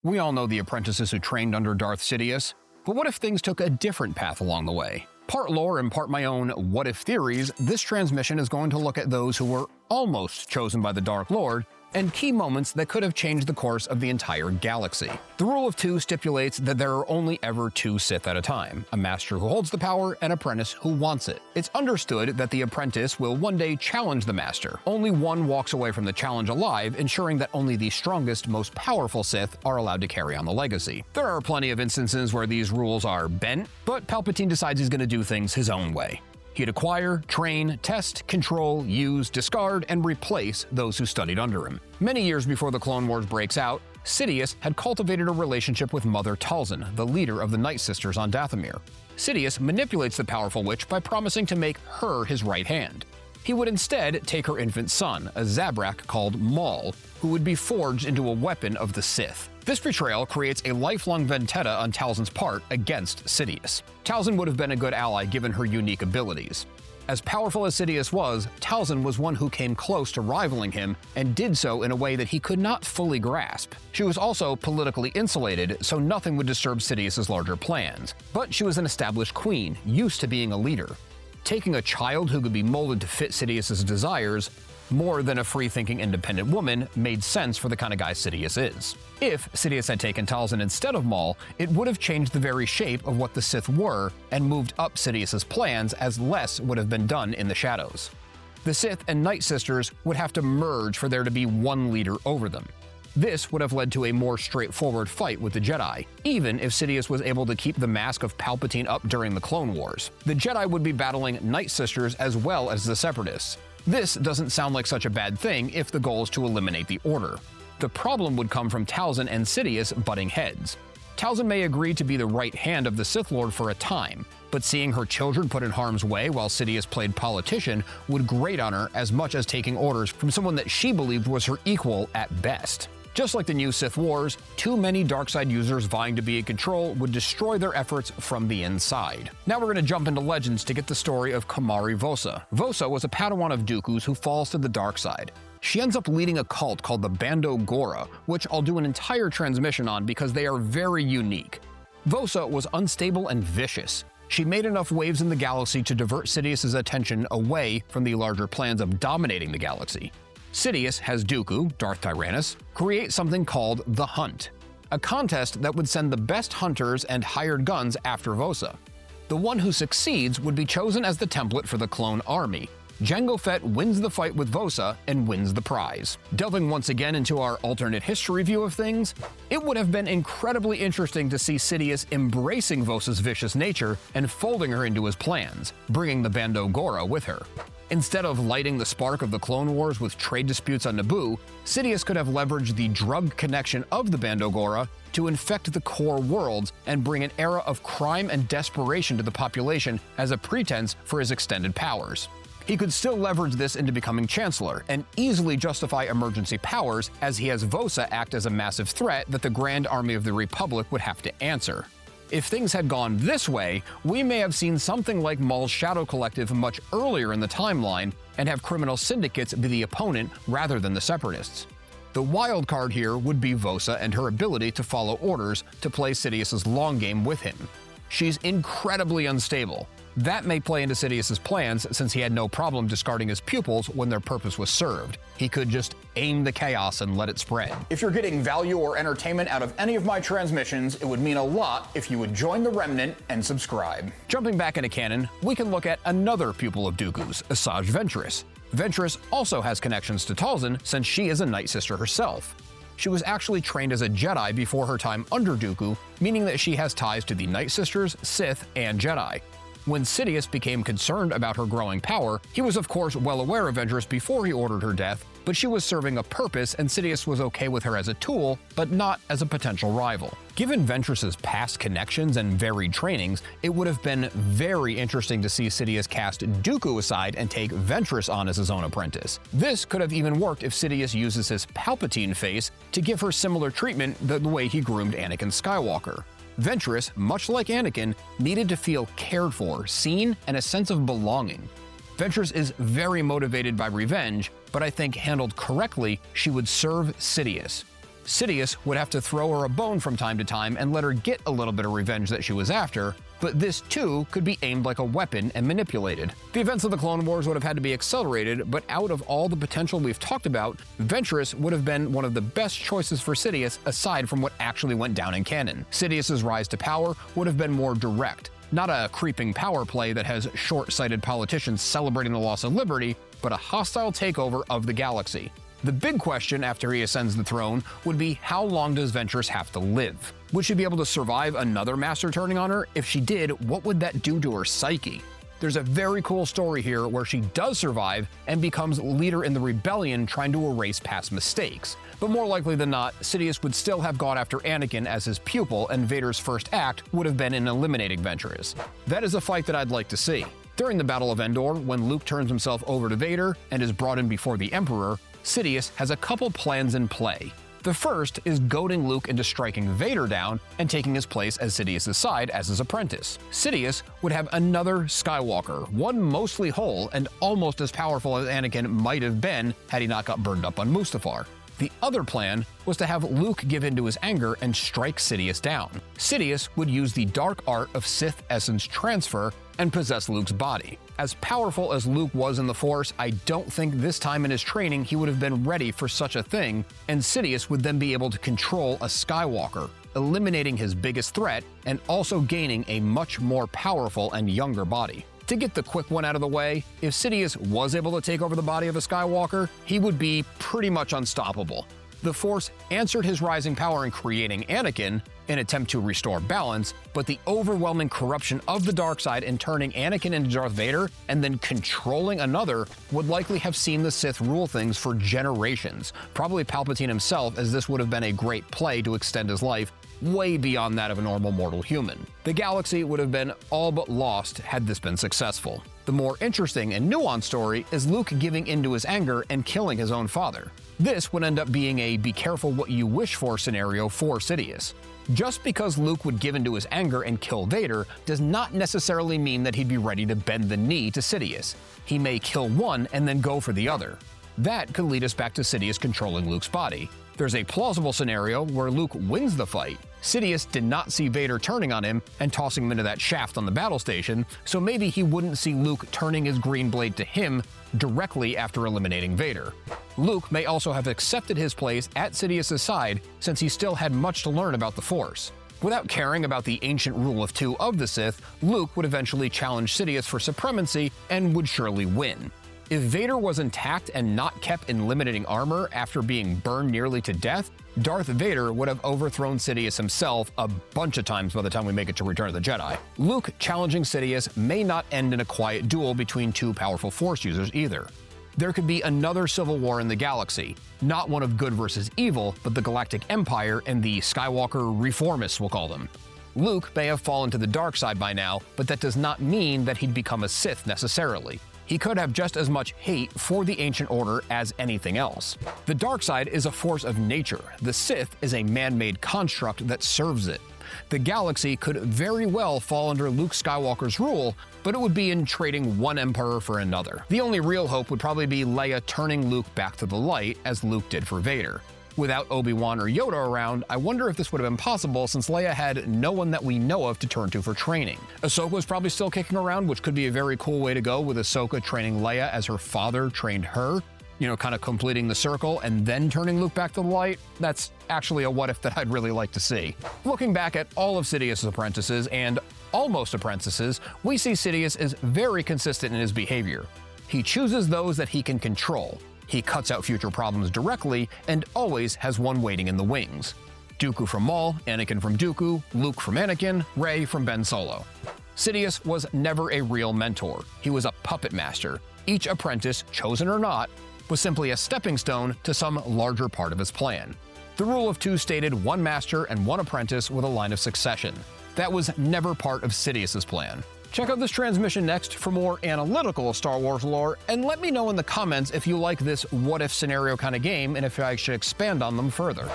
We all know the apprentices who trained under Darth Sidious, but what if things took a different path along the way? Part lore and part my own what-if theories, this transmission is going to look at those who were almost chosen by the Dark Lord, and key moments that could have changed the course of the entire galaxy. The rule of two stipulates that there are only ever two Sith at a time, a master who holds the power and an apprentice who wants it. It's understood that the apprentice will one day challenge the master. Only one walks away from the challenge alive, ensuring that only the strongest, most powerful Sith are allowed to carry on the legacy. There are plenty of instances where these rules are bent, but Palpatine decides he's going to do things his own way. He'd acquire, train, test, control, use, discard, and replace those who studied under him. Many years before the Clone Wars breaks out, Sidious had cultivated a relationship with Mother Talzin, the leader of the Night Sisters on Dathomir. Sidious manipulates the powerful witch by promising to make her his right hand. He would instead take her infant son, a Zabrak called Maul, who would be forged into a weapon of the Sith. This betrayal creates a lifelong vendetta on Talzin's part against Sidious. Talzin would have been a good ally given her unique abilities. As powerful as Sidious was, Talzin was one who came close to rivaling him and did so in a way that he could not fully grasp. She was also politically insulated, so nothing would disturb Sidious's larger plans. But she was an established queen, used to being a leader. Taking a child who could be molded to fit Sidious's desires, more than a free-thinking independent woman, made sense for the kind of guy Sidious is. If Sidious had taken Talzin instead of Maul, it would have changed the very shape of what the Sith were and moved up Sidious's plans, as less would have been done in the shadows. The Sith and Night Sisters would have to merge for there to be one leader over them. This would have led to a more straightforward fight with the Jedi, even if Sidious was able to keep the mask of Palpatine up during the Clone Wars. The Jedi would be battling Night Sisters as well as the Separatists. This doesn't sound like such a bad thing if the goal is to eliminate the Order. The problem would come from Talzin and Sidious butting heads. Talzin may agree to be the right hand of the Sith Lord for a time, but seeing her children put in harm's way while Sidious played politician would grate on her as much as taking orders from someone that she believed was her equal at best. Just like the new Sith Wars, too many darkside users vying to be in control would destroy their efforts from the inside. Now we're going to jump into Legends to get the story of Komari Vosa. Vosa was a Padawan of Dooku's who falls to the dark side. She ends up leading a cult called the Bando Gora, which I'll do an entire transmission on because they are very unique. Vosa was unstable and vicious. She made enough waves in the galaxy to divert Sidious's attention away from the larger plans of dominating the galaxy. Sidious has Dooku, Darth Tyrannus, create something called the Hunt, a contest that would send the best hunters and hired guns after Vosa. The one who succeeds would be chosen as the template for the clone army. Jango Fett wins the fight with Vosa and wins the prize. Delving once again into our alternate history view of things, it would have been incredibly interesting to see Sidious embracing Vosa's vicious nature and folding her into his plans, bringing the Bando Gora with her. Instead of lighting the spark of the Clone Wars with trade disputes on Naboo, Sidious could have leveraged the drug connection of the Bando Gora to infect the core worlds and bring an era of crime and desperation to the population as a pretense for his extended powers. He could still leverage this into becoming Chancellor, and easily justify emergency powers as he has Vosa act as a massive threat that the Grand Army of the Republic would have to answer. If things had gone this way, we may have seen something like Maul's Shadow Collective much earlier in the timeline and have criminal syndicates be the opponent rather than the Separatists. The wild card here would be Vosa and her ability to follow orders to play Sidious's long game with him. She's incredibly unstable. That may play into Sidious's plans since he had no problem discarding his pupils when their purpose was served. He could just aim the chaos and let it spread. If you're getting value or entertainment out of any of my transmissions, it would mean a lot if you would join the Remnant and subscribe. Jumping back into canon, we can look at another pupil of Dooku's, Asajj Ventress. Ventress also has connections to Talzin since she is a Night Sister herself. She was actually trained as a Jedi before her time under Dooku, meaning that she has ties to the Night Sisters, Sith, and Jedi. When Sidious became concerned about her growing power, he was of course well aware of Ventress before he ordered her death, but she was serving a purpose and Sidious was okay with her as a tool, but not as a potential rival. Given Ventress's past connections and varied trainings, it would have been very interesting to see Sidious cast Dooku aside and take Ventress on as his own apprentice. This could have even worked if Sidious uses his Palpatine face to give her similar treatment the way he groomed Anakin Skywalker. Ventress, much like Anakin, needed to feel cared for, seen, and a sense of belonging. Ventress is very motivated by revenge, but I think handled correctly, she would serve Sidious. Sidious would have to throw her a bone from time to time and let her get a little bit of revenge that she was after, but this too could be aimed like a weapon and manipulated. The events of the Clone Wars would have had to be accelerated, but out of all the potential we've talked about, Ventress would have been one of the best choices for Sidious aside from what actually went down in canon. Sidious's rise to power would have been more direct, not a creeping power play that has short-sighted politicians celebrating the loss of liberty, but a hostile takeover of the galaxy. The big question after he ascends the throne would be, how long does Ventress have to live? Would she be able to survive another master turning on her? If she did, what would that do to her psyche? There's a very cool story here where she does survive and becomes leader in the rebellion trying to erase past mistakes. But more likely than not, Sidious would still have gone after Anakin as his pupil, and Vader's first act would have been in eliminating Ventress. That is a fight that I'd like to see. During the Battle of Endor, when Luke turns himself over to Vader and is brought in before the Emperor, Sidious has a couple plans in play. The first is goading Luke into striking Vader down and taking his place as Sidious's side as his apprentice. Sidious would have another Skywalker, one mostly whole and almost as powerful as Anakin might have been had he not got burned up on Mustafar. The other plan was to have Luke give in to his anger and strike Sidious down. Sidious would use the dark art of Sith essence transfer and possess Luke's body. As powerful as Luke was in the Force, I don't think this time in his training he would have been ready for such a thing, and Sidious would then be able to control a Skywalker, eliminating his biggest threat and also gaining a much more powerful and younger body. To get the quick one out of the way, if Sidious was able to take over the body of a Skywalker, he would be pretty much unstoppable. The Force answered his rising power in creating Anakin, an attempt to restore balance, but the overwhelming corruption of the dark side in turning Anakin into Darth Vader and then controlling another would likely have seen the Sith rule things for generations, probably Palpatine himself, as this would have been a great play to extend his life way beyond that of a normal mortal human. The galaxy would have been all but lost had this been successful. The more interesting and nuanced story is Luke giving into his anger and killing his own father. This would end up being a be careful what you wish for scenario for Sidious. Just because Luke would give into his anger and kill Vader does not necessarily mean that he'd be ready to bend the knee to Sidious. He may kill one and then go for the other. That could lead us back to Sidious controlling Luke's body. There's a plausible scenario where Luke wins the fight. Sidious did not see Vader turning on him and tossing him into that shaft on the battle station, so maybe he wouldn't see Luke turning his green blade to him directly after eliminating Vader. Luke may also have accepted his place at Sidious's side since he still had much to learn about the Force. Without caring about the ancient rule of two of the Sith, Luke would eventually challenge Sidious for supremacy and would surely win. If Vader was intact and not kept in limiting armor after being burned nearly to death, Darth Vader would have overthrown Sidious himself a bunch of times by the time we make it to Return of the Jedi. Luke challenging Sidious may not end in a quiet duel between two powerful Force users either. There could be another civil war in the galaxy, not one of good versus evil, but the Galactic Empire and the Skywalker reformists, we'll call them. Luke may have fallen to the dark side by now, but that does not mean that he'd become a Sith necessarily. He could have just as much hate for the Ancient Order as anything else. The dark side is a force of nature. The Sith is a man-made construct that serves it. The galaxy could very well fall under Luke Skywalker's rule, but it would be in trading one emperor for another. The only real hope would probably be Leia turning Luke back to the light, as Luke did for Vader. Without Obi-Wan or Yoda around, I wonder if this would have been possible since Leia had no one that we know of to turn to for training. Ahsoka was probably still kicking around, which could be a very cool way to go, with Ahsoka training Leia as her father trained her. Kind of completing the circle and then turning Luke back to the light. That's actually a what if that I'd really like to see. Looking back at all of Sidious's apprentices and almost apprentices, we see Sidious is very consistent in his behavior. He chooses those that he can control. He cuts out future problems directly and always has one waiting in the wings. Dooku from Maul, Anakin from Dooku, Luke from Anakin, Rey from Ben Solo. Sidious was never a real mentor. He was a puppet master. Each apprentice, chosen or not, was simply a stepping stone to some larger part of his plan. The rule of two stated one master and one apprentice with a line of succession. That was never part of Sidious's plan. Check out this transmission next for more analytical Star Wars lore, and let me know in the comments if you like this what-if scenario kind of game and if I should expand on them further.